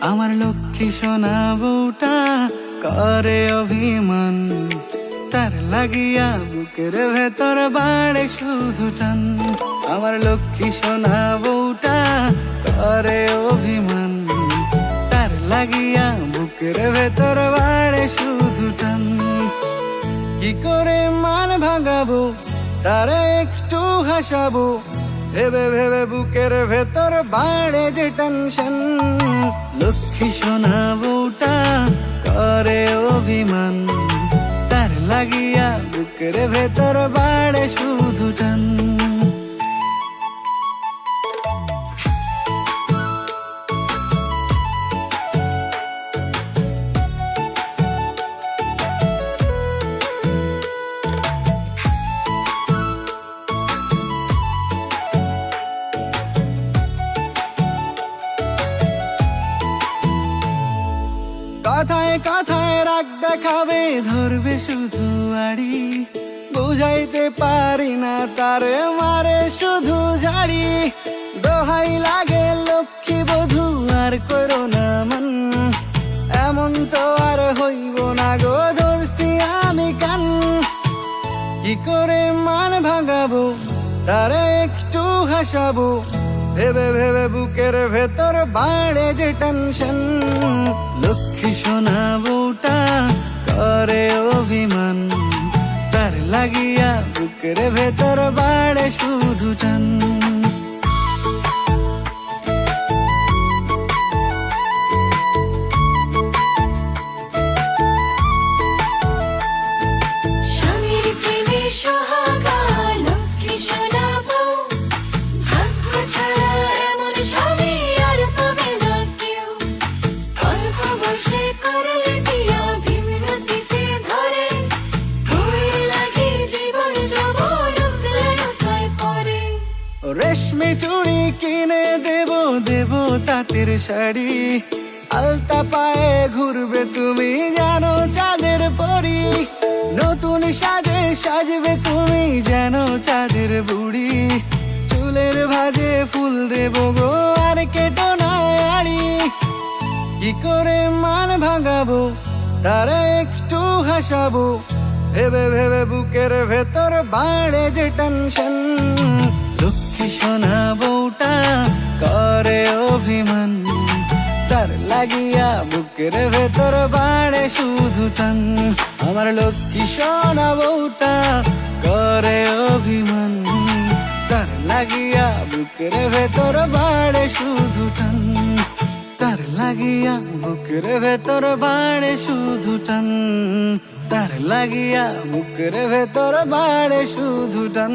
আমার লক্ষ্মী সোনা বউটা করে অভিমান, তার লাগিয়া বুকের ভেতর বাড়ে শুধু টান। আমার লক্ষ্মী সোনা বউটা করে অভিমান, তার লাগিয়া বুকের ভেতর বাড়ে শুধু টান। কি করে মান ভাঙাবো, তারে একটু হাসাবো, ভেবে ভেবে বুকের ভেতর বাড়ে যে টেনশন। লক্ষ্মী সোনা বউটা করে অভিমান, তার লাগিয়া বুকের ভেতর বাড়ে শুধু টান। কথায় কথায় রাগ দেখাবে, ধরবে শুধু আড়ি, বুঝাইতে পারি না তারে মারে শুধু ঝাড়ি। দোহাই লাগে লক্ষ্মী বধূ আর করো না মন, এমন তো আর হইব না গো, ধরছি আমি কান। কি করে মান ভাঙাবো, তারে একটু হাসাবো, ভেবে ভেবে বুকের ভেতর বাড়ে যে টেনশন। লক্ষ্মী সোনা বউটা করে অভিমান, তার লাগিয়া বুকের ভেতর বাড়ে শুধু টান। স্বামীর প্রেমে সোহাগা লক্ষ্মী সোনা বউ, ভাগ্য ছাড়া এমন স্বামী আর পাবে না কেউ। অল্প বয়সে করলে বিয়া ভীমরতিতে ধরে, বউয়ের লাগে জীবন যৌবন উতলায় পড়ে। রেশমি চুড়ি কিনে দেব দেব তাঁতের শাড়ি, আলতা পায়ে ঘুরবে তুমি যেন চাঁদের পরি। নতুন সাজে সাজবে তুমি যেন চাঁদের বুড়ি, চুলের ভাজে ফুল দেব গো আর কেটো না আড়ি। কি করে মান ভাঙাবো, তারা একটু হাসাবো, ভেবে ভেবে বুকের ভেতর বাড়ে যে টেনশন। লক্ষ্মী সোনা বউটা করে অভিমান, তার লাগিয়া বুকের ভেতর বাড়ে শুধু টান। আমার লক্ষ্মী সোনা বউটা করে অভিমান, তার লাগিয়া বুকের ভেতর বাড়ে শুধু টান। তার লাগিয়া বুকের ভেতর বাড়ে শুধু টান, তার লাগিয়া বুকের ভেতর বাড়ে শুধু টান।